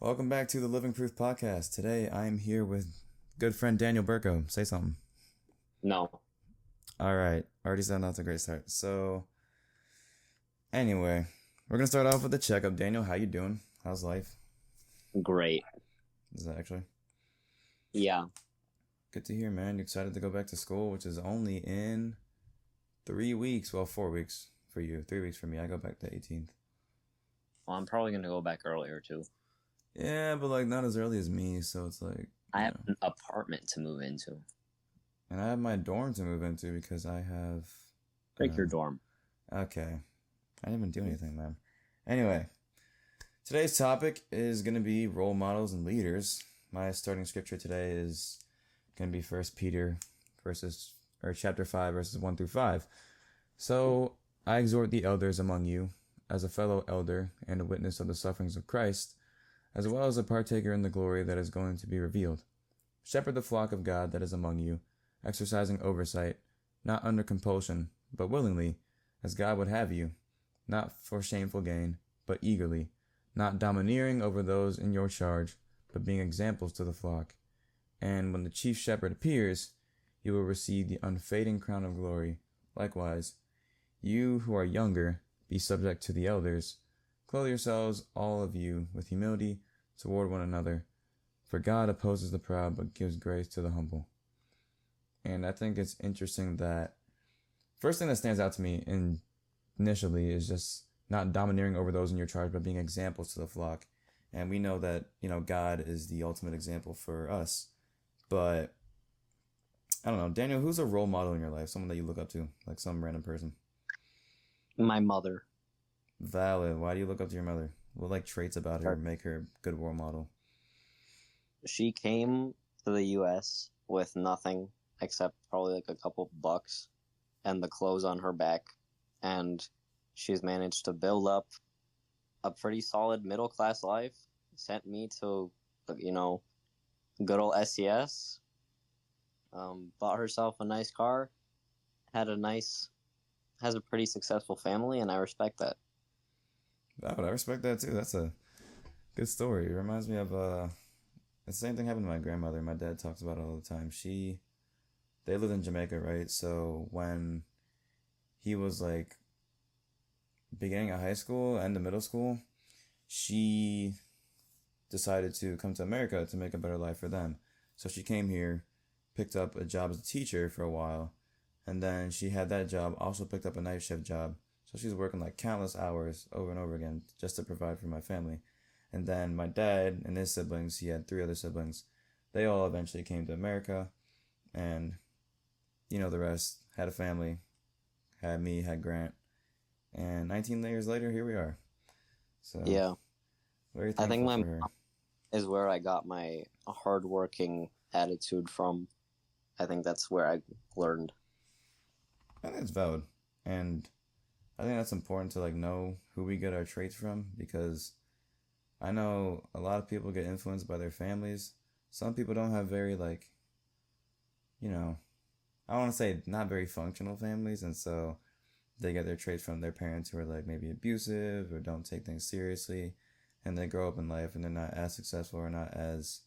Welcome back to the Living Proof Podcast. Today I am here with good friend Daniel Burko. Say something. No, All right. Already said that's a great start. So, anyway, we're going to start off with the checkup. Daniel, how you doing? How's life? great. Is that actually? Yeah, Good to hear, man. You excited to go back to school, which is only in 3 weeks. Well, 4 weeks for you. 3 weeks for me. I go back the 18th. well, I'm probably gonna go back earlier too. Yeah, but like not as early as me. So it's like, I have an apartment to move into. And I have my dorm to move into because I have. Break your dorm. Okay. I didn't even do anything, man. Anyway, today's topic is going to be role models and leaders. My starting scripture today is going to be First Peter chapter 5 verses 1 through 5. So, I exhort the elders among you as a fellow elder and a witness of the sufferings of Christ, as well as a partaker in the glory that is going to be revealed. Shepherd the flock of God that is among you, exercising oversight, not under compulsion, but willingly, as God would have you, not for shameful gain, but eagerly, not domineering over those in your charge, but being examples to the flock. And when the chief shepherd appears, you will receive the unfading crown of glory. Likewise, you who are younger, be subject to the elders. Clothe yourselves, all of you, with humility toward one another. For God opposes the proud, but gives grace to the humble. And I think it's interesting that first thing that stands out to me initially is just not domineering over those in your charge, but being examples to the flock. And we know that, God is the ultimate example for us. But I don't know, Daniel, who's a role model in your life? Someone that you look up to, like some random person. My mother. Valid. Why do you look up to your mother? What traits about her make her a good role model? She came to the U.S. with nothing except probably like a couple bucks and the clothes on her back, and she's managed to build up a pretty solid middle class life. Sent me to, good old SES. Bought herself a nice car. Has a pretty successful family, and I respect that. I respect that too. That's a good story. It reminds me of the same thing happened to my grandmother. My dad talks about it all the time. They lived in Jamaica, right? So when he was like beginning of high school and the middle school, she decided to come to America to make a better life for them. So she came here, picked up a job as a teacher for a while, and then she had that job, also picked up a night shift job. So she's working like countless hours over and over again just to provide for my family. And then my dad and his siblings, he had 3 other siblings, they all eventually came to America, and the rest, had a family, had me, had Grant, and 19 years later, here we are. So Yeah, very I think thankful my for her. mom is where I got my hardworking attitude from. I think that's where I learned. I think it's valid, and I think that's important to know who we get our traits from, because I know a lot of people get influenced by their families. Some people don't have very you know, I want to say not very functional families, and so they get their traits from their parents who are maybe abusive or don't take things seriously, and they grow up in life and they're not as successful or not as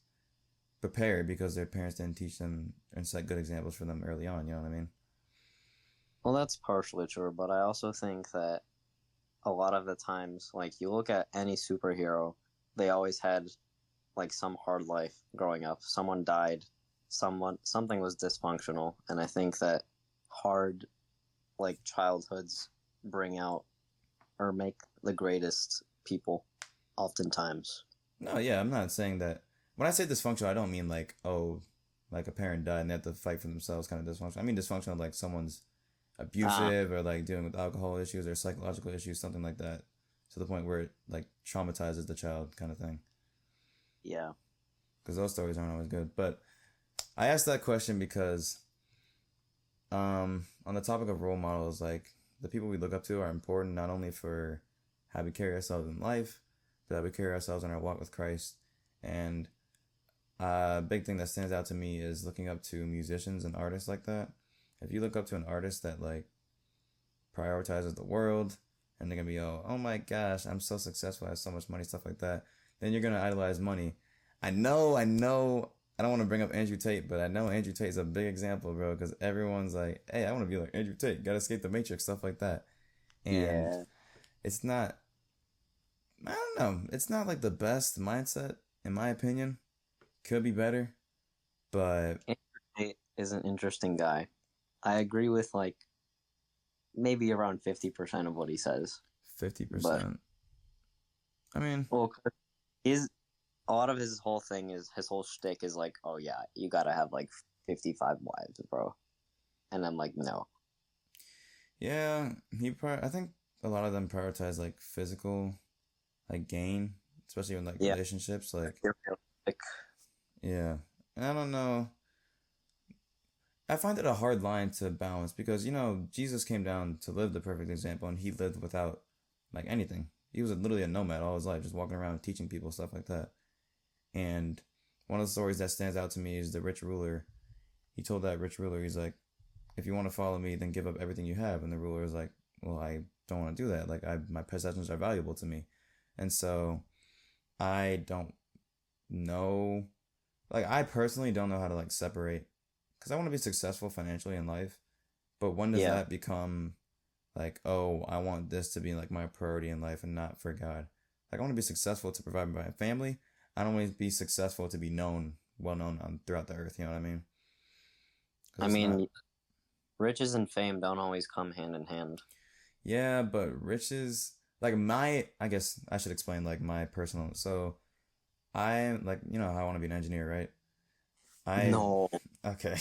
prepared because their parents didn't teach them and set good examples for them early on. You know what I mean? Well, that's partially true, but I also think that a lot of the times, you look at any superhero, they always had some hard life growing up. Someone died, something was dysfunctional, and I think that hard childhoods bring out or make the greatest people oftentimes. No, yeah, I'm not saying that. When I say dysfunctional, I don't mean a parent died and they have to fight for themselves kind of dysfunctional. I mean dysfunctional someone's Ah, abusive or dealing with alcohol issues or psychological issues, something like that, to the point where it traumatizes the child kind of thing. yeah. Because those stories aren't always good. But I asked that question because on the topic of role models, the people we look up to are important not only for how we carry ourselves in life, but how we carry ourselves in our walk with Christ. And a big thing that stands out to me is looking up to musicians and artists like that. If you look up to an artist that prioritizes the world, and they're gonna be, oh my gosh, I'm so successful, I have so much money, stuff like that. then you're gonna idolize money. I don't want to bring up Andrew Tate, but I know Andrew Tate's a big example, bro, because everyone's like, "Hey, I want to be like Andrew Tate. Gotta escape the Matrix, stuff like that." And Yeah. it's not. I don't know. It's not like the best mindset, in my opinion. Could be better, but Andrew Tate is an interesting guy. I agree with like maybe around 50% of what he says. fifty But percent. I mean, well, he's a lot of his whole thing is his whole shtick is like, oh yeah, you gotta have like 55 wives, bro. And I'm like, no. yeah, I think a lot of them prioritize like physical, like gain, especially in like Yeah, relationships. Like, you're realistic. yeah, and I don't know. I find it a hard line to balance because Jesus came down to live the perfect example, and he lived without like anything. He was literally a nomad all his life, just walking around teaching people stuff like that. And one of the stories that stands out to me is the rich ruler. He told that rich ruler, he's like, if you want to follow me, then give up everything you have. And the ruler is like, well, I don't want to do that. Like, my possessions are valuable to me. And so I don't know, like, I personally don't know how to like separate because I want to be successful financially in life. But when does Yeah. that become like, oh, I want this to be like my priority in life and not for God? Like, I want to be successful to provide for my family. I don't want to be successful to be known, well known throughout the earth. You know what I mean? Because I it's not. mean, riches and fame don't always come hand in hand. Yeah, but riches, like I guess I should explain like my personal. So I like, how I want to be an engineer, right? I, No. okay.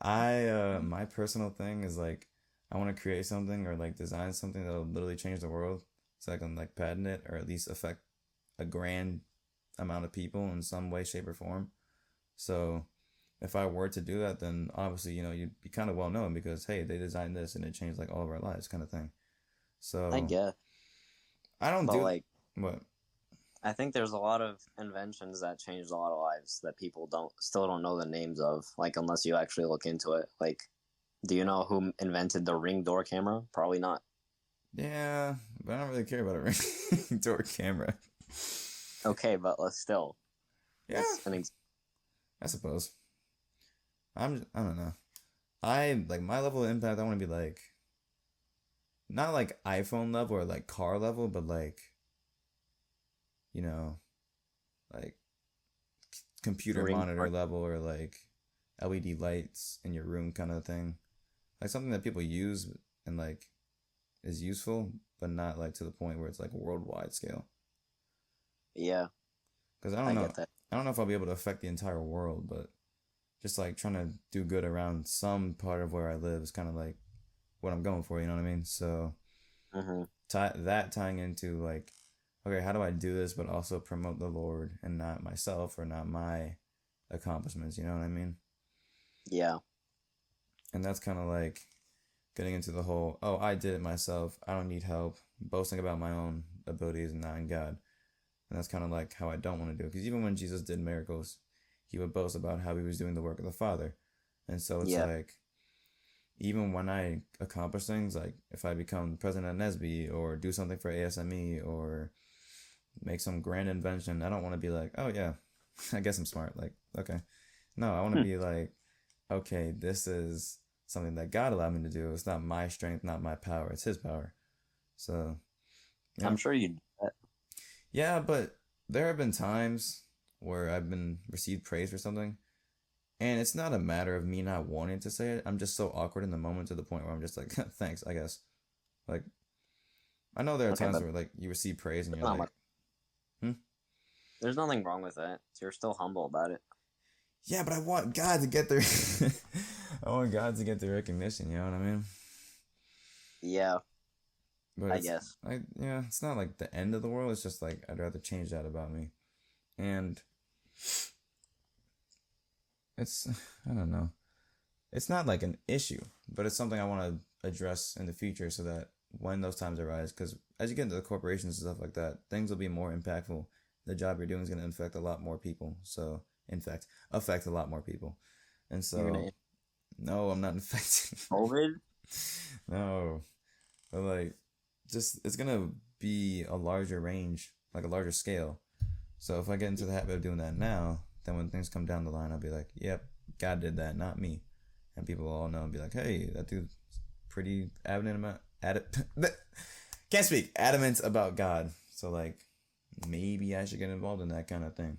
My personal thing is like, I want to create something or like design something that'll literally change the world so I can like patent it or at least affect a grand amount of people in some way, shape, or form. So if I were to do that, then obviously, you'd be kind of well known because, hey, they designed this and it changed like all of our lives kind of thing. I So guess. I don't But do like, what? I think there's a lot of inventions that changed a lot of lives that people don't know the names of, like unless you actually look into it. Like, do you know who invented the Ring door camera? Probably not. Yeah, but I don't really care about a ring door camera. Okay, but still, Yeah, it's an I suppose. I don't know. I like my level of impact. I want to be like not like iPhone level or like car level, but like you know, like computer ring monitor door. level or like LED lights in your room kind of thing. Like something that people use and like is useful, but not like to the point where it's like worldwide scale. Yeah, Because I don't I know, get that. I don't know if I'll be able to affect the entire world, but just like trying to do good around some part of where I live is kind of like what I'm going for. You know what I mean? So Hmm. tying into like, okay, how do I do this, but also promote the Lord and not myself or not my accomplishments? You know what I mean? Yeah, And that's kind of like getting into the whole, oh, I did it myself. I don't need help. Boasting about my own abilities and not in God. And that's kind of like how I don't want to do it. Because even when Jesus did miracles, he would boast about how he was doing the work of the Father. And so it's yeah, like, even when I accomplish things, like if I become president of Nesby or do something for ASME or make some grand invention, I don't want to be like, oh yeah, I guess I'm smart. Like, okay. No, I want to Hmm. be like, okay, this is something that God allowed me to do. It's not my strength, not my power. It's His power. So, yeah. I'm sure you. Yeah, but there have been times where I've been received praise for something, and it's not a matter of me not wanting to say it. I'm just so awkward in the moment to the point where I'm just like, thanks, I guess. Like, I know there are Okay, times but where like you receive praise and there's you're not much. like, hmm? There's nothing wrong with that. You're still humble about it. Yeah, but I want God to get the I want God to get the recognition, you know what I mean? Yeah, But I it's guess. yeah, it's not like the end of the world. It's just like I'd rather change that about me. And it's I don't know. It's not like an issue, but it's something I want to address in the future so that when those times arise, because as you get into the corporations and stuff like that, things will be more impactful. The job you're doing is going to affect a lot more people. So, in fact, affect a lot more people. And You're so, gonna no, I'm not infecting. COVID. No, but like, just it's gonna be a larger range, like a larger scale. So if I get into the habit of doing that now, then when things come down the line, I'll be like, yep, God did that, not me. And people will all know and be like, hey, that dude's pretty can't speak, adamant about God. So like, maybe I should get involved in that kind of thing.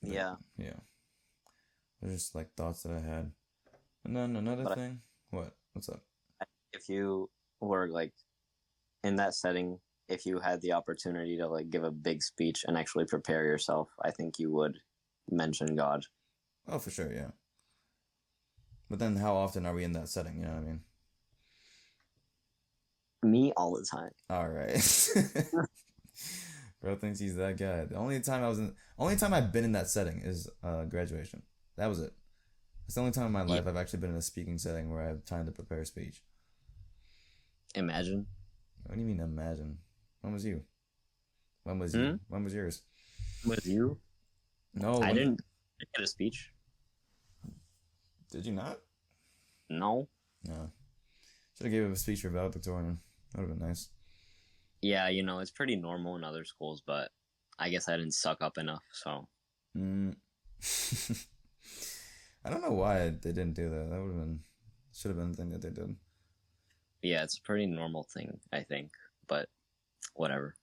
But, Yeah, yeah. There's just like thoughts that I had. And then another but thing. What? What's up? if you were like in that setting, if you had the opportunity to like give a big speech and actually prepare yourself, I think you would mention God. Oh, for sure, yeah. But then how often are we in that setting? You know what I mean? Me all the time. All right. Bro thinks he's that guy. Only time I've been in that setting is graduation. That was it. It's the only time in my Yeah. life I've actually been in a speaking setting where I have time to prepare a speech. Imagine. What do you mean imagine? When was you? When was Hmm? you? When was yours? With you? No, I didn't get a speech. Did you not? No. No. Should have gave him a speech for valedictorian. That would have been nice. Yeah, it's pretty normal in other schools, but I guess I didn't suck up enough, so. Mm. I don't know why they didn't do that. That would have been should have been the thing that they did. Yeah, it's a pretty normal thing, I think, but whatever.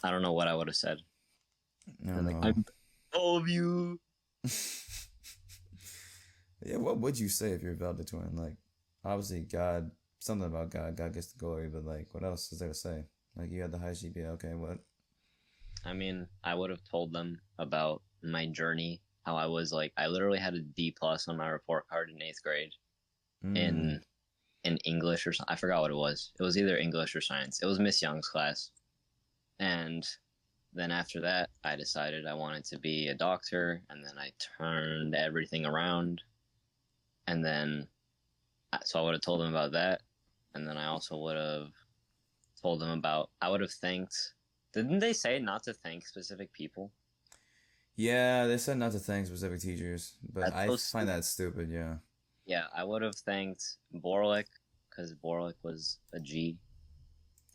I don't know what I would have said. I don't know. I'm all of you. Yeah, what would you say if you're valedictorian? Like, obviously, God, something about God. God gets the glory, but like, what else is there to say? Like, you had the high GPA. Okay, what? I mean, I would have told them about my journey, how I was like, I literally had a D plus on my report card in 8th grade Mm. in English or something. I forgot what it was. It was either English or science. It was Miss Young's class. And then after that, I decided I wanted to be a doctor, and then I turned everything around. And then, so I would have told them about that. And then I also would have told them about, I would have thanked, didn't they say not to thank specific people? Yeah, they said not to thank specific teachers, but That's I so find that stupid. Yeah. Yeah, I would have thanked Borlick, because Borlick was a G,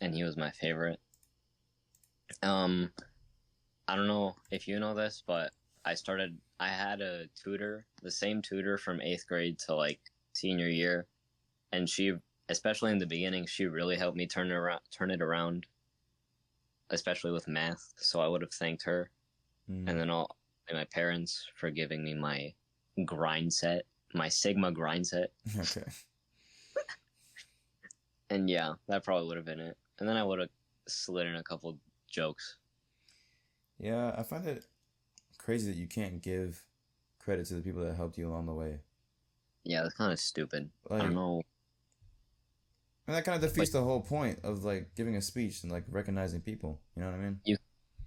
and he was my favorite. I don't know if you know this, but I had a tutor, the same tutor from 8th grade to like senior year, and she, especially in the beginning, she really helped me turn it around, especially with math. So I would have thanked her, Mm. and then my parents for giving me my grind set, my Sigma grind set. Okay. And yeah, that probably would have been it. And then I would have slid in a couple jokes. Yeah, I find it crazy that you can't give credit to the people that helped you along the way. Yeah, that's kind of stupid. Like, I don't know. and that kind of defeats the whole point of like giving a speech and like recognizing people. You know what I mean?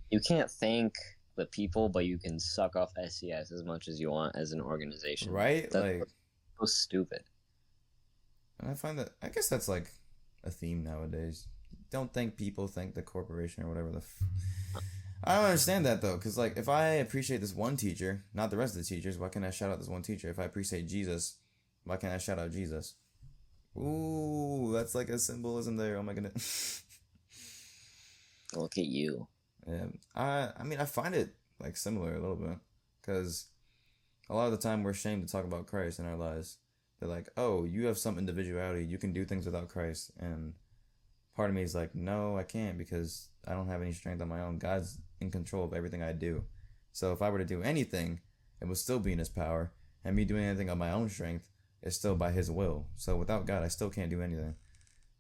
You can't thank the people, but you can suck off SES as much as you want as an organization. Right? That's Like, so stupid. and I find that I guess that's like a theme nowadays. Don't thank people, thank the corporation or whatever I don't understand that though, because like if I appreciate this one teacher, not the rest of the teachers, why can't I shout out this one teacher? If I appreciate Jesus, why can't I shout out Jesus? Ooh, that's like a symbolism there. Oh my goodness. Look at you. Yeah, I mean I find it like similar a little bit, because a lot of the time we're ashamed to talk about Christ in our lives. They're like, oh, you have some individuality, you can do things without Christ, and part of me is like, no, I can't because I don't have any strength on my own. God's in control of everything I do. So if I were to do anything, it would still be in His power. And me doing anything on my own strength is still by His will. So without God, I still can't do anything.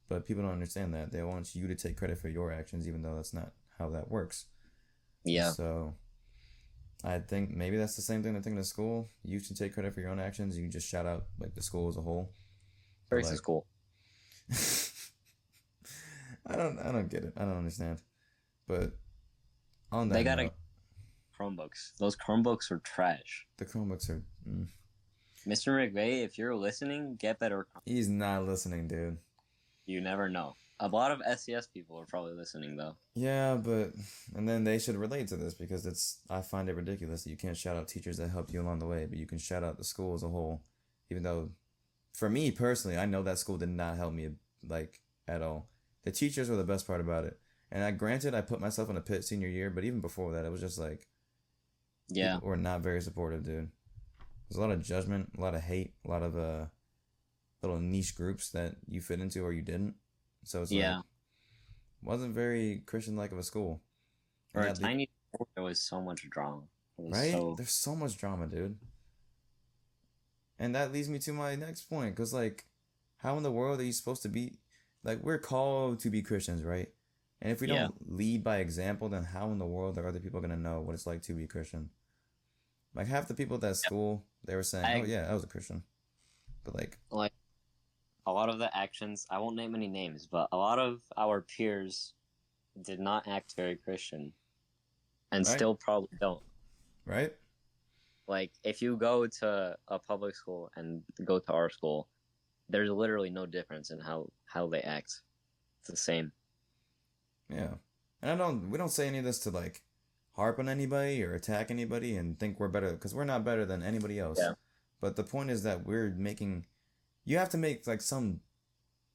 But people don't understand that. They want you to take credit for your actions, even though that's not how that works. Yeah. So I think maybe that's the same thing they're thinking in school. You should take credit for your own actions. You just shout out like the school as a whole. Grace like, is cool. I don't get it. I don't understand. But on that They got note, Chromebooks. Those Chromebooks are trash. the Chromebooks are. Mr. McVeigh, if you're listening, get better. He's not listening, dude. You never know. A lot of SES people are probably listening, though. Yeah, but and then they should relate to this because I find it ridiculous that you can't shout out teachers that helped you along the way, but you can shout out the school as a whole, even though, for me personally, I know that school did not help me like at all. The teachers were the best part about it, And granted, I put myself in a pit senior year, but even before that, it was just like Yeah. people were not very supportive, dude. There's a lot of judgment, a lot of hate, a lot of little niche groups that you fit into or you didn't. So it's like wasn't very Christian like of a school. For a tiny sport, there was so much drama. Right? There's so much drama, dude. And that leads me to my next point, because like, how in the world are you supposed to be? Like, we're called to be Christians, right? And if we don't lead by example, then how in the world are other people gonna know what it's like to be Christian? Like, half the people at that school, they were saying, "Oh yeah, I was a Christian," but like a lot of the actions, I won't name any names, but a lot of our peers did not act very Christian, and still probably don't. Right? Like, if you go to a public school and go to our school, there's literally no difference in how they act. It's the same. Yeah. And we don't say any of this to like harp on anybody or attack anybody and think we're better, because we're not better than anybody else. Yeah. But the point is that you have to make like some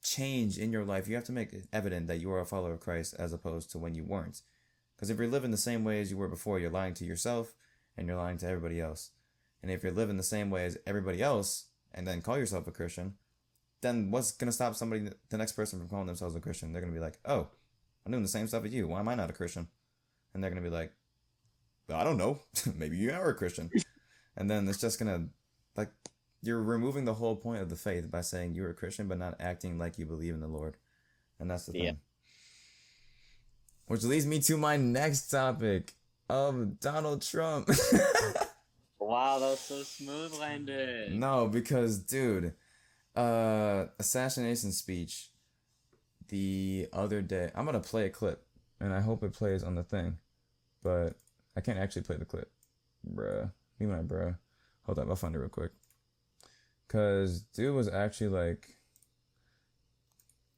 change in your life. You have to make it evident that you are a follower of Christ as opposed to when you weren't. Because if you're living the same way as you were before, you're lying to yourself and you're lying to everybody else. And if you're living the same way as everybody else and then call yourself a Christian, then what's going to stop the next person from calling themselves a Christian? They're going to be like, "Oh, I'm doing the same stuff as you. Why am I not a Christian?" And they're going to be like, "I don't know. Maybe you are a Christian." And then it's just going to, like, you're removing the whole point of the faith by saying you're a Christian but not acting like you believe in the Lord. And that's the thing. Which leads me to my next topic of Donald Trump. Wow, that was so smooth landed. No, because, dude, assassination speech the other day. I'm going to play a clip, and I hope it plays on the thing, but I can't actually play the clip. Bruh. Me my bruh. Hold up, I'll find it real quick. Because dude was actually, like,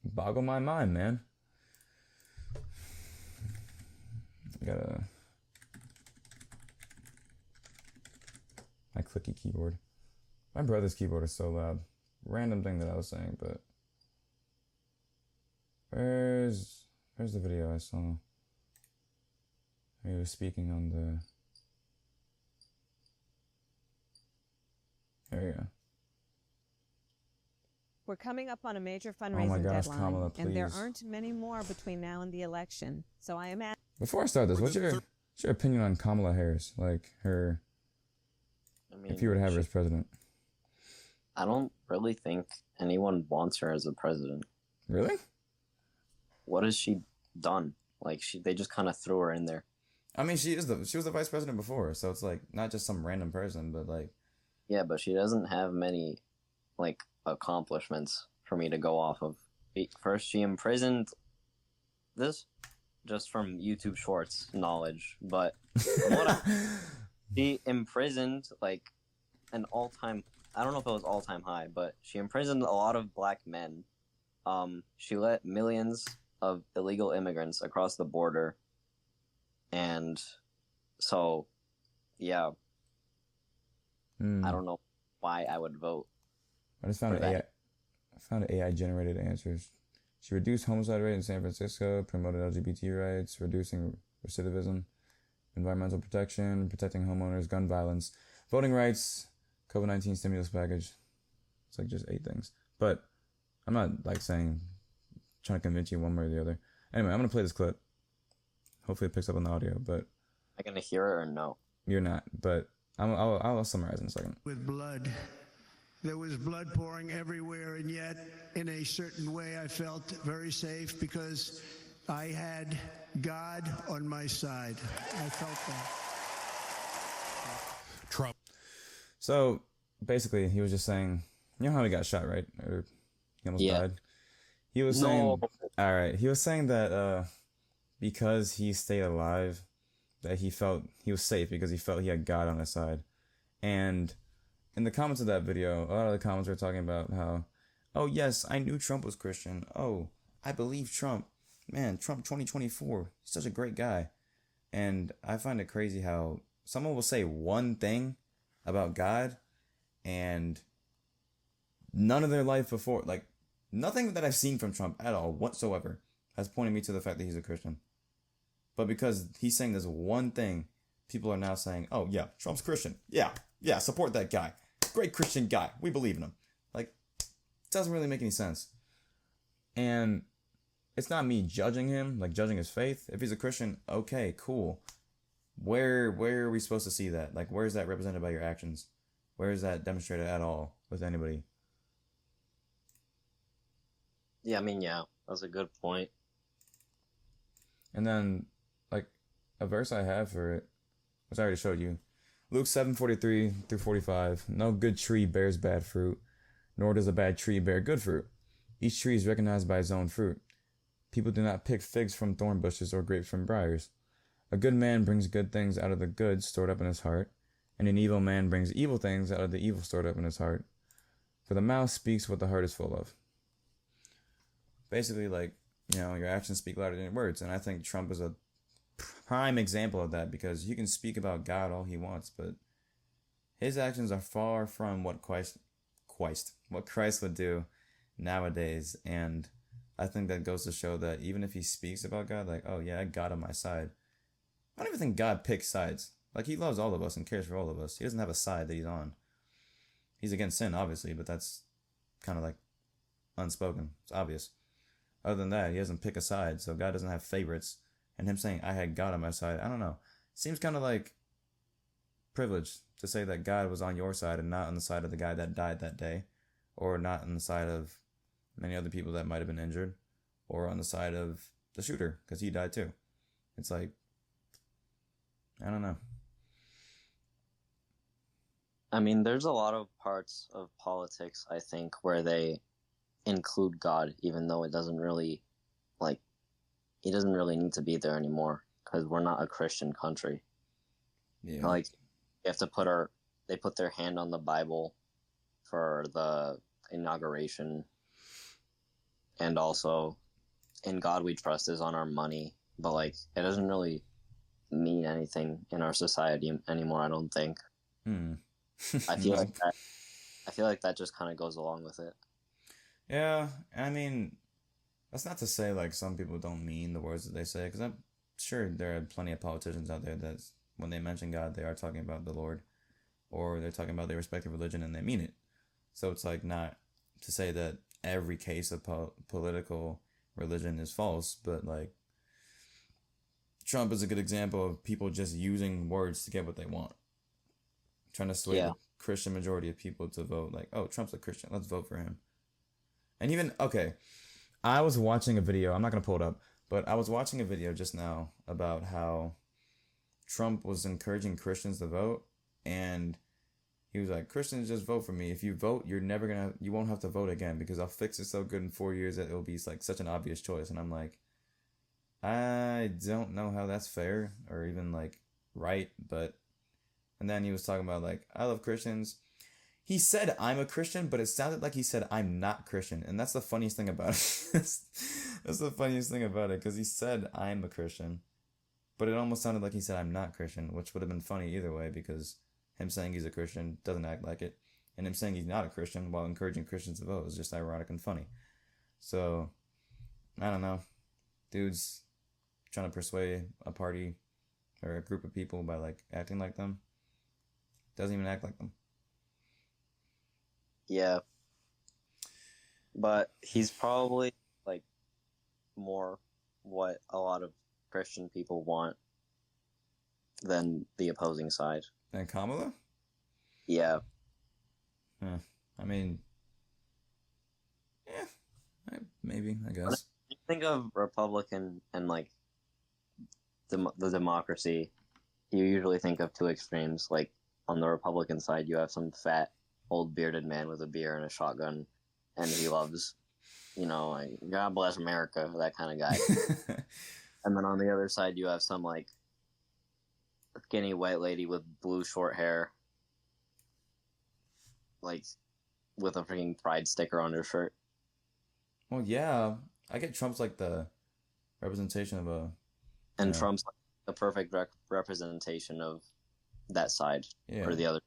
boggle my mind, man. My clicky keyboard. My brother's keyboard is so loud. Random thing that I was saying, but where's the video I saw? He was speaking on the. There you go. We're coming up on a major fundraising deadline, Kamala, and there aren't many more between now and the election. So I imagine. Before I start this, what's your opinion on Kamala Harris? Like her, if you were to have her as president. I don't really think anyone wants her as a president. Really? What has she done? Like they just kind of threw her in there. I mean, she was the vice president before, so it's like not just some random person, but like. Yeah, but she doesn't have many, like, accomplishments for me to go off of. First, she imprisoned this, just from YouTube Shorts knowledge, but from what she imprisoned like an all-time. I don't know if it was all-time high, but she imprisoned a lot of black men. She let millions of illegal immigrants across the border, and so, yeah. I don't know why I would vote. I just found AI generated answers. She reduced homicide rate in San Francisco, promoted LGBT rights, reducing recidivism, environmental protection, protecting homeowners, gun violence, voting rights, COVID-19 stimulus package. It's like just 8 things. But I'm not like trying to convince you one way or the other. Anyway, I'm going to play this clip. Hopefully it picks up on the audio, but. Am I going to hear it or no? You're not, but I'll summarize in a second. With blood. There was blood pouring everywhere, and yet, in a certain way, I felt very safe because I had God on my side. I felt that. Trump. So, basically, he was just saying, you know how he got shot, right? Or he almost died? He was saying, alright, he was saying that because he stayed alive, that he felt he was safe because he felt he had God on his side. And in the comments of that video, a lot of the comments were talking about how, oh yes, I knew Trump was Christian. Oh, I believe Trump. Man, Trump 2024, he's such a great guy. And I find it crazy how someone will say one thing about God and none of their life before, like nothing that I've seen from Trump at all whatsoever has pointed me to the fact that he's a Christian. But because he's saying this one thing, people are now saying, oh, yeah, Trump's Christian. Yeah, support that guy. Great Christian guy. We believe in him. Like, it doesn't really make any sense. And it's not me judging him, like judging his faith. If he's a Christian, okay, cool. Where are we supposed to see that? Like, where is that represented by your actions? Where is that demonstrated at all with anybody? Yeah, I mean, yeah, that's a good point. And then, like, a verse I have for it, which I already showed you. Luke 7:43 through 45. No good tree bears bad fruit, nor does a bad tree bear good fruit. Each tree is recognized by its own fruit. People do not pick figs from thorn bushes or grapes from briars. A good man brings good things out of the good stored up in his heart, and an evil man brings evil things out of the evil stored up in his heart. For the mouth speaks what the heart is full of. Basically, like, you know, your actions speak louder than your words, and I think Trump is a prime example of that, because you can speak about God all he wants, but his actions are far from what Christ would do nowadays. And I think that goes to show that even if he speaks about God, like, oh yeah, I got on my side, I don't even think God picks sides. Like, he loves all of us and cares for all of us. He doesn't have a side that he's on. He's against sin, obviously, but that's kind of like unspoken. It's obvious. Other than that, he doesn't pick a side, so God doesn't have favorites. And him saying, I had God on my side, I don't know. Seems kind of like privilege to say that God was on your side and not on the side of the guy that died that day, or not on the side of many other people that might have been injured, or on the side of the shooter, because he died too. It's like, I don't know. I mean, there's a lot of parts of politics, I think, where they include God, even though it doesn't really, like, he doesn't really need to be there anymore, because we're not a Christian country. Yeah. Like, you have to they put their hand on the Bible for the inauguration, and also, in God we trust is on our money, but, like, it doesn't really mean anything in our society anymore, I don't think. I feel like that just kind of goes along with it. Yeah, I mean, that's not to say, like, some people don't mean the words that they say, because I'm sure there are plenty of politicians out there that when they mention God, they are talking about the Lord, or they're talking about their respective religion and they mean it. So it's like not to say that every case of political religion is false, but like Trump is a good example of people just using words to get what they want, trying to sway the Christian majority of people to vote like, oh, Trump's a Christian, let's vote for him. And even, okay, I was watching a video, I'm not going to pull it up, but I was watching a video just now about how Trump was encouraging Christians to vote, and he was like, Christians, just vote for me. If you vote, you won't have to vote again, because I'll fix it so good in 4 years that it'll be like such an obvious choice. And I'm like, I don't know how that's fair or even like right, but, and then he was talking about like, I love Christians. He said I'm a Christian, but it sounded like he said I'm not Christian, and that's the funniest thing about it. That's the funniest thing about it, because he said I'm a Christian, but it almost sounded like he said I'm not Christian, which would have been funny either way, because him saying he's a Christian doesn't act like it, and him saying he's not a Christian while encouraging Christians to vote is just ironic and funny. So, I don't know. Dude's trying to persuade a party or a group of people by like acting like them. Doesn't even act like them. Yeah. But he's probably like more what a lot of Christian people want than the opposing side. And Kamala? Yeah. I mean, yeah, maybe, I guess. When you think of Republican and like the democracy, you usually think of two extremes. Like on the Republican side, you have some fat, old bearded man with a beer and a shotgun, and he loves, like, God bless America, that kind of guy. And then on the other side, you have some like skinny white lady with blue short hair, like with a freaking pride sticker on her shirt. Well, yeah, I get Trump's like the representation of a... And Trump's like the perfect representation of that side or the other.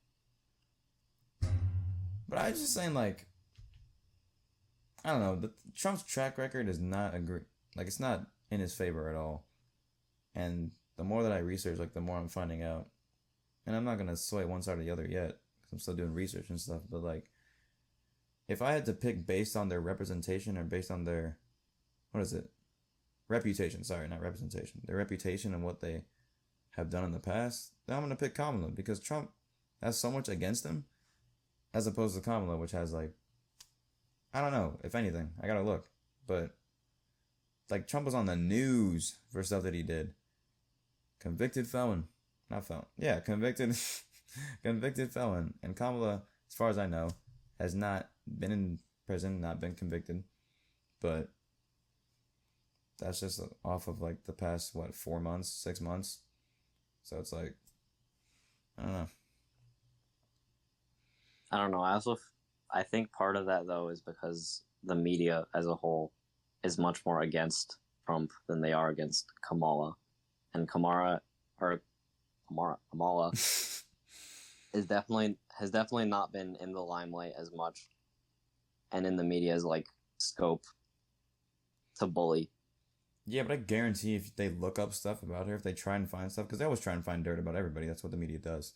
But I was just saying, like, I don't know, Trump's track record is not like, it's not in his favor at all. And the more that I research, like, the more I'm finding out. And I'm not going to sway one side or the other yet, because I'm still doing research and stuff. But, like, if I had to pick based on their representation or based on their, what is it? Reputation, sorry, not representation. Their reputation and what they have done in the past, then I'm going to pick Kamala, because Trump has so much against him, as opposed to Kamala, which has, like, I don't know, if anything, I gotta look, but, like, Trump was on the news for stuff that he did. Convicted felon. Not felon. Yeah, convicted convicted felon. And Kamala, as far as I know, has not been in prison, not been convicted. But that's just off of, like, the past, 4 months, 6 months. So it's like, I don't know. I don't know. I think part of that, though, is because the media as a whole is much more against Trump than they are against Kamala. And Kamala has definitely not been in the limelight as much and in the media's, like, scope to bully. Yeah, but I guarantee if they look up stuff about her, if they try and find stuff, because they always try and find dirt about everybody, that's what the media does.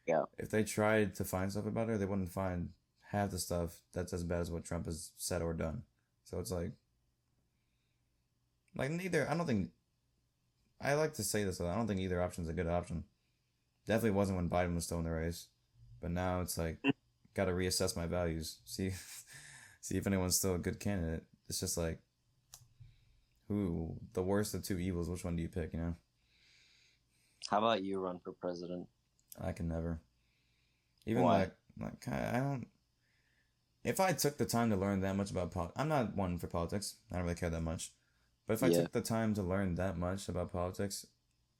Yeah. If they tried to find stuff about her, they wouldn't find half the stuff that's as bad as what Trump has said or done. So it's like neither, I don't think, I like to say this, I don't think either option's a good option. Definitely wasn't when Biden was still in the race. But now it's like, got to reassess my values. See if anyone's still a good candidate. It's just like, who, the worst of two evils, which one do you pick, you know? How about you run for president? I can never. Even Why? like I don't. If I took the time to learn that much about politics, I'm not one for politics. I don't really care that much. But if I took the time to learn that much about politics,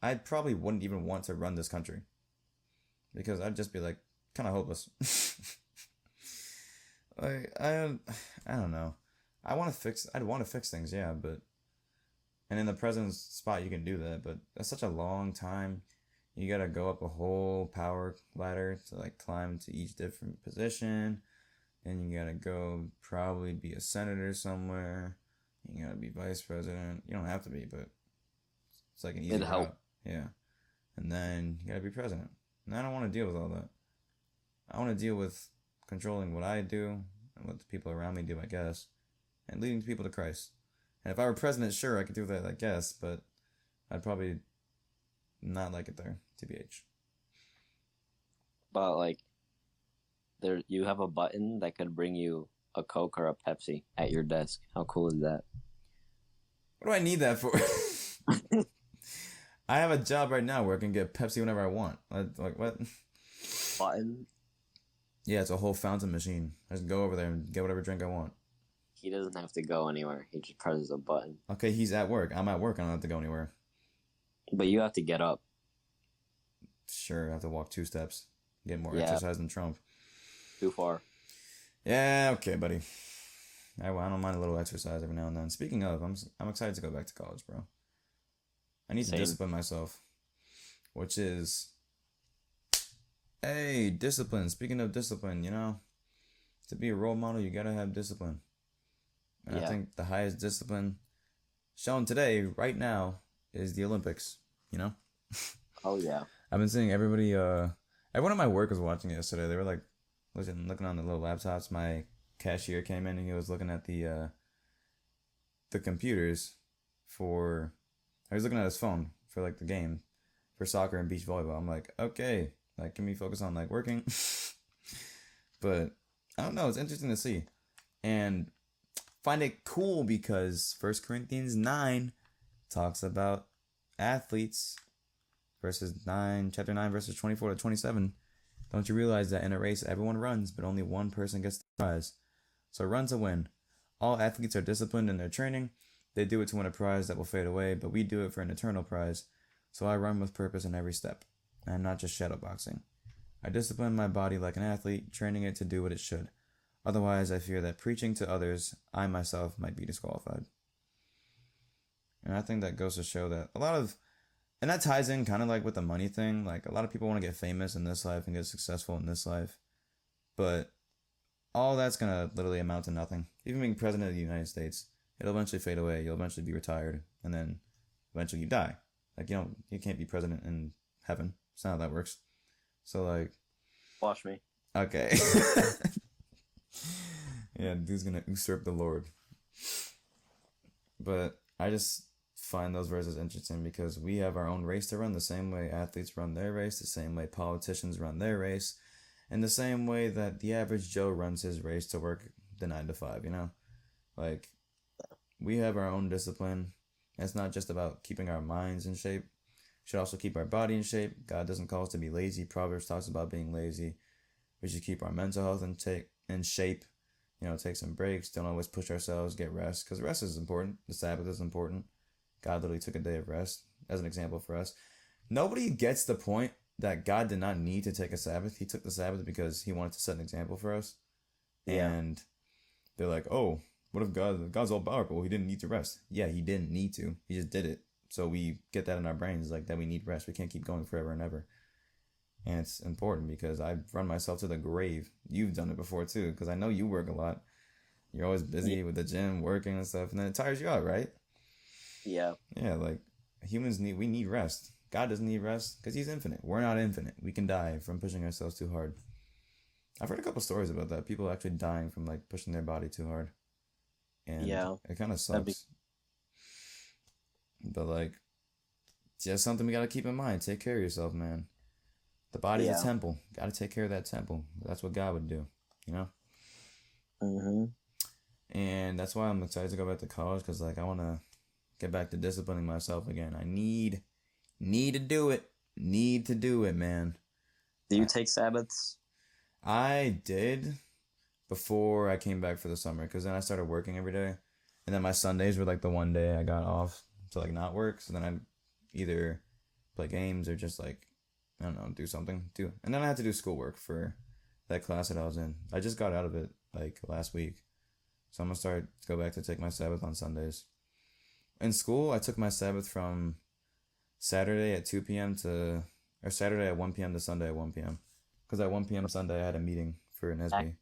I probably wouldn't even want to run this country. Because I'd just be like, kind of hopeless. Like, I don't know. I'd want to fix things, yeah, but, and in the president's spot you can do that, but that's such a long time. You gotta go up a whole power ladder to, like, climb to each different position. Then you gotta go probably be a senator somewhere. You gotta be vice president. You don't have to be, but it's like an easy route. Yeah. And then you gotta be president. And I don't want to deal with all that. I want to deal with controlling what I do and what the people around me do, I guess, and leading people to Christ. And if I were president, sure, I could do that, I guess, but I'd probably not like it there, TBH. But, like, you have a button that could bring you a Coke or a Pepsi at your desk. How cool is that? What do I need that for? I have a job right now where I can get Pepsi whenever I want. Like, what? Button? Yeah, it's a whole fountain machine. I just go over there and get whatever drink I want. He doesn't have to go anywhere. He just presses a button. Okay, he's at work. I'm at work. I don't have to go anywhere. But you have to get up. Sure, I have to walk 2 steps. Get more exercise than Trump. Too far. Yeah, okay, buddy. I don't mind a little exercise every now and then. Speaking of, I'm excited to go back to college, bro. I need to discipline myself. Which is... Hey, discipline. Speaking of discipline, you know, to be a role model, you gotta have discipline. And I think the highest discipline shown today, right now, is the Olympics, you know? Oh, yeah. I've been seeing everybody, everyone at my work was watching it yesterday. They were, like, looking on the little laptops. My cashier came in and he was looking at the computers for... I was looking at his phone for, like, the game for soccer and beach volleyball. I'm like, okay, like, can we focus on, like, working? But I don't know, it's interesting to see. And find it cool because 1 Corinthians 9 talks about athletes chapter 9, verses 24 to 27. Don't you realize that in a race everyone runs, but only one person gets the prize? So run to win. All athletes are disciplined in their training. They do it to win a prize that will fade away, but we do it for an eternal prize. So I run with purpose in every step. I am not just shadowboxing. I discipline my body like an athlete, training it to do what it should. Otherwise, I fear that preaching to others, I myself might be disqualified. And I think that goes to show that and that ties in kind of like with the money thing. Like, a lot of people want to get famous in this life and get successful in this life. But all that's going to literally amount to nothing. Even being president of the United States, it'll eventually fade away. You'll eventually be retired. And then eventually you die. Like, you can't be president in heaven. It's not how that works. So, like... Watch me. Okay. Yeah, dude's gonna usurp the Lord. But I just find those verses interesting because we have our own race to run the same way athletes run their race, the same way politicians run their race, and the same way that the average Joe runs his race to work the 9 to 5, Like, we have our own discipline. And it's not just about keeping our minds in shape. We should also keep our body in shape. God doesn't call us to be lazy. Proverbs talks about being lazy. We should keep our mental health in shape. Take some breaks. Don't always push ourselves. Get rest. Because rest is important. The Sabbath is important. God literally took a day of rest as an example for us. Nobody gets the point that God did not need to take a Sabbath. He took the Sabbath because he wanted to set an example for us. Yeah. And they're like, oh, what if God's all powerful? He didn't need to rest. Yeah, he didn't need to. He just did it. So we get that in our brains, like that we need rest. We can't keep going forever and ever. And it's important because I've run myself to the grave. You've done it before too, because I know you work a lot. You're always busy with the gym, working and stuff, and then it tires you out, right? Yeah. Yeah, like we need rest. God doesn't need rest because he's infinite. We're not infinite. We can die from pushing ourselves too hard. I've heard a couple stories about that. People actually dying from like pushing their body too hard. And yeah, it kind of sucks. But like, it's just something we gotta keep in mind. Take care of yourself, man. The body's a temple. Gotta take care of that temple. That's what God would do, Mm-hmm. And that's why I'm excited to go back to college because like I want to get back to disciplining myself again. I need to do it. Need to do it, man. Do you take Sabbaths? I did before I came back for the summer because then I started working every day. And then my Sundays were like the one day I got off to like not work. So then I'd either play games or just like, I don't know, do something. And then I had to do schoolwork for that class that I was in. I just got out of it like last week. So I'm going to go back to take my Sabbath on Sundays. In school, I took my Sabbath from Saturday at 2 p.m. or Saturday at 1 p.m. to Sunday at 1 p.m. Because at 1 p.m. Sunday, I had a meeting for an SB.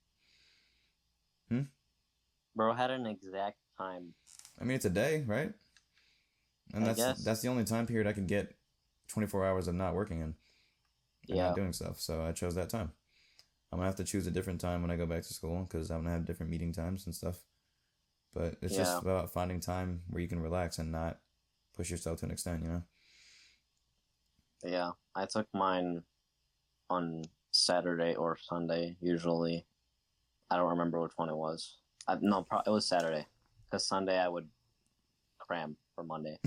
Bro had an exact time. I mean, it's a day, right? And that's the only time period I could get 24 hours of not working in. And not doing stuff. So I chose that time. I'm going to have to choose a different time when I go back to school because I'm going to have different meeting times and stuff. But it's just about finding time where you can relax and not push yourself to an extent, Yeah, I took mine on Saturday or Sunday, usually. I don't remember which one it was. It was Saturday. Because Sunday I would cram for Monday.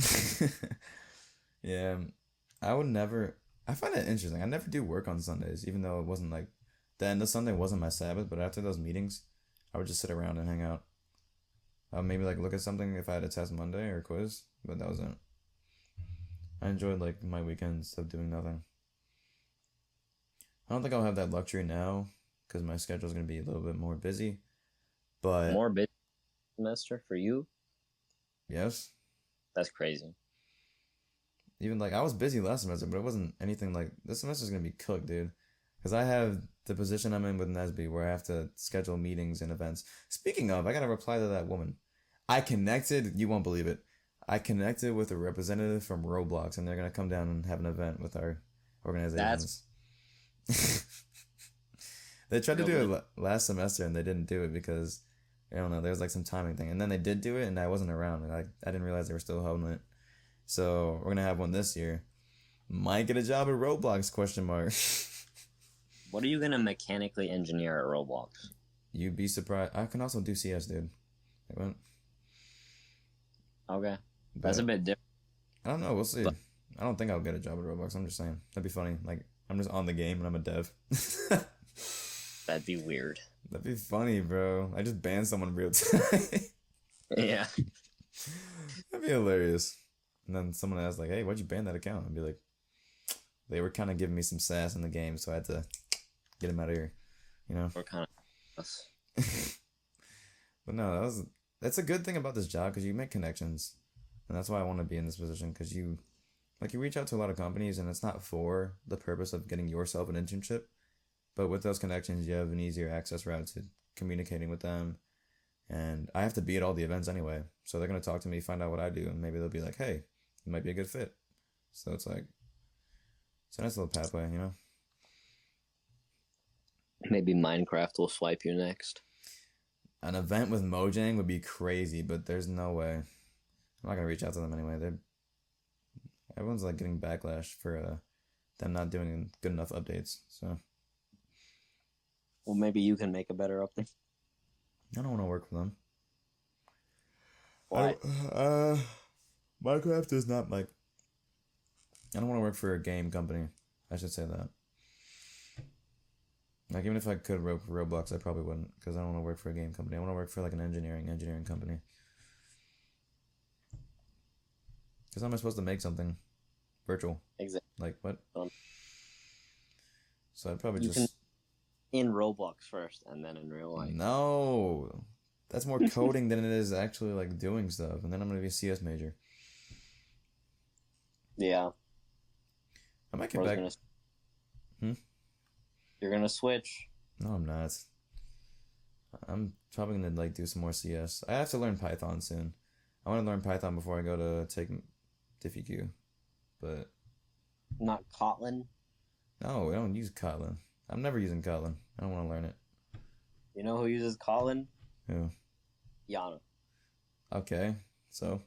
Yeah, I find it interesting. I never do work on Sundays, even though it wasn't like, the end of Sunday wasn't my Sabbath, but after those meetings, I would just sit around and hang out. Maybe like look at something if I had a test Monday or a quiz, but that was it. I enjoyed like my weekends of doing nothing. I don't think I'll have that luxury now because my schedule is going to be a little bit more busy. But more busy semester for you? Yes. That's crazy. Even like I was busy last semester, but it wasn't anything like this semester's going to be cooked, dude. Because I have the position I'm in with Nesby where I have to schedule meetings and events. Speaking of, I got to reply to that woman. You won't believe it. I connected with a representative from Roblox and they're going to come down and have an event with our organizations. They tried to do it last semester and they didn't do it because, I don't know, there was like some timing thing. And then they did do it and I wasn't around. And I didn't realize they were still holding it. So we're going to have one this year. Might get a job at Roblox, ? What are you going to mechanically engineer at Roblox? You'd be surprised. I can also do CS, dude. Okay. That's a bit different. I don't know. We'll see. I don't think I'll get a job at Roblox. I'm just saying. That'd be funny. Like, I'm just on the game and I'm a dev. That'd be weird. That'd be funny, bro. I just banned someone in real time. Yeah. That'd be hilarious. And then someone asked, like, hey, why'd you ban that account? I'd be like, they were kind of giving me some sass in the game, so I had to get him out of here. We're kind of... But no, that's a good thing about this job because you make connections. And that's why I want to be in this position because you reach out to a lot of companies and it's not for the purpose of getting yourself an internship. But with those connections, you have an easier access route to communicating with them. And I have to be at all the events anyway. So they're going to talk to me, find out what I do, and maybe they'll be like, hey, you might be a good fit. So it's like, it's a nice little pathway, you know? Maybe Minecraft will swipe you next. An event with Mojang would be crazy, but there's no way. I'm not gonna reach out to them anyway. Everyone's like getting backlash for them not doing good enough updates. So Well, maybe you can make a better update. I don't want to work for them. Why? Minecraft is not like. I don't want to work for a game company. I should say that. Like, even if I could work for Roblox, I probably wouldn't, because I don't want to work for a game company. I want to work for like an engineering company. Because how am I supposed to make something virtual? Exactly. Like what? Um, So I'd probably you just can in Roblox first, and then in real life. no. That's more coding than it is actually like doing stuff. And then I'm gonna be a CS major. Yeah. I might get Bro's back. You're gonna switch. No, I'm not. I'm probably gonna like do some more CS. I have to learn Python soon. I want to learn Python before I go to take DiffyQ. But Not Kotlin. no, I don't use Kotlin. I'm never using Kotlin. I don't want to learn it. You know who uses Kotlin? Who? Yana. Okay, so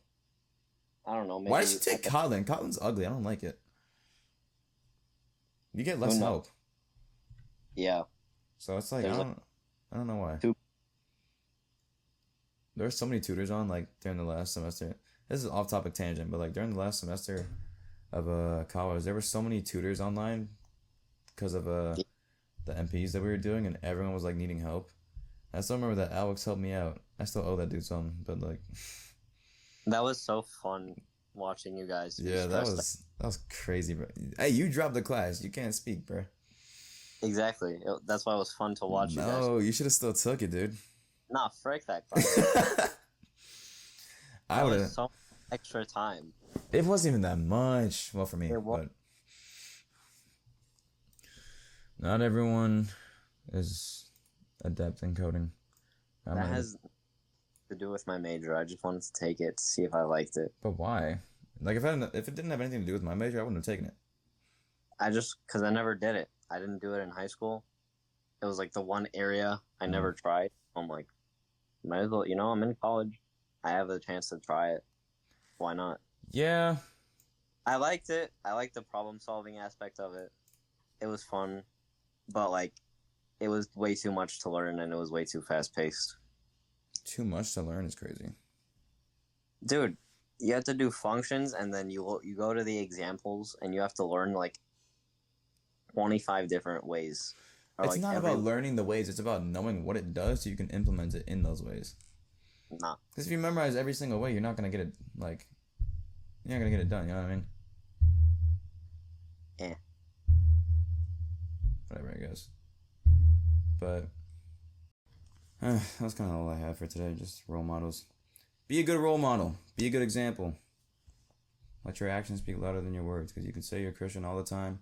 I don't know. Maybe why did you take Kotlin? Kotlin's ugly. I don't like it. You get less Who knows? help. Yeah. So it's like There's I don't know why. Two- There were so many tutors on like during the last semester. This is off topic tangent, but like during the last semester of college, there were so many tutors online because of the MPs that we were doing, and everyone was like needing help. I still remember that Alex helped me out. I still owe that dude some, but like That was so fun watching you guys. be yeah, that stressed was crazy, bro. Hey, you dropped the class. You can't speak, bro. Exactly. That's why it was fun to watch you guys. No, you should have still took it, dude. Nah, frick that class. I That would was have. so extra time. It wasn't even that much. Well, for me, It wa- but not everyone is adept in coding. I'm That not- has to do with my major. I just wanted to take it to see if I liked it. But why? Like, if it didn't have anything to do with my major, I wouldn't have taken it. Because I never did it. I didn't do it in high school. It was like the one area I never tried. I'm like, might as well, I'm in college. I have the chance to try it. Why not? Yeah, I liked it. I liked the problem solving aspect of it. It was fun. But like, it was way too much to learn and it was way too fast paced. too much to learn is crazy. Dude, you have to do functions and then you go to the examples and you have to learn like 25 different ways. Or, It's like, not about learning the ways. It's about knowing what it does so you can implement it in those ways. Nah. Because if you memorize every single way, you're not gonna get it you're not gonna get it done. You know what I mean? Eh. Whatever, I guess. But that's kind of all I have for today. Just role models. Be a good role model. Be a good example. Let your actions speak louder than your words. Because you can say you're Christian all the time.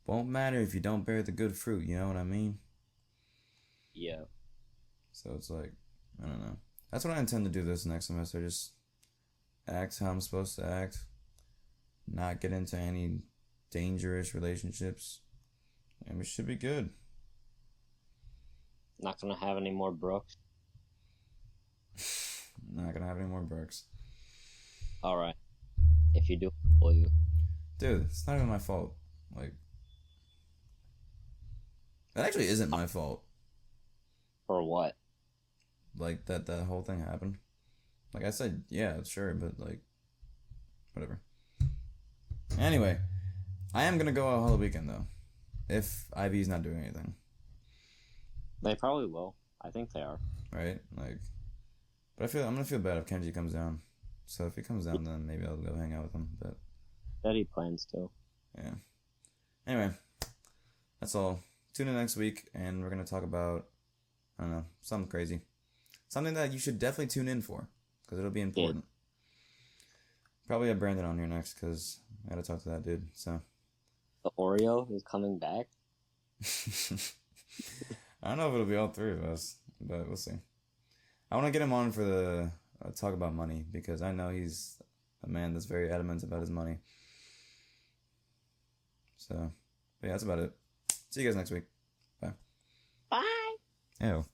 Won't matter if you don't bear the good fruit. You know what I mean? Yeah. So it's like, I don't know. That's what I intend to do this next semester. Just act how I'm supposed to act. Not get into any dangerous relationships. And we should be good. Not gonna have any more Brooks. Not gonna have any more Burks. Alright. If you do, will you? Dude, it's not even my fault. Like, it actually isn't my fault. For what? Like, that whole thing happened. Like, I said, yeah, sure, but, like, whatever. Anyway, I am gonna go out all the weekend, though. If IV's not doing anything. They probably will. I think they are. Right? Like, but I'm gonna feel bad if Kenji comes down. So if he comes down, then maybe I'll go hang out with him, but That he plans to. yeah. Anyway, that's all. Tune in next week, and we're gonna talk about, I don't know, something crazy. Something that you should definitely tune in for, because it'll be important. Probably have Brandon on here next, because I gotta talk to that dude, so. The Oreo is coming back? I don't know if it'll be all three of us, but we'll see. I want to get him on for the talk about money, because I know he's a man that's very adamant about his money. So, but yeah, that's about it. See you guys next week. Bye. Bye. Ew.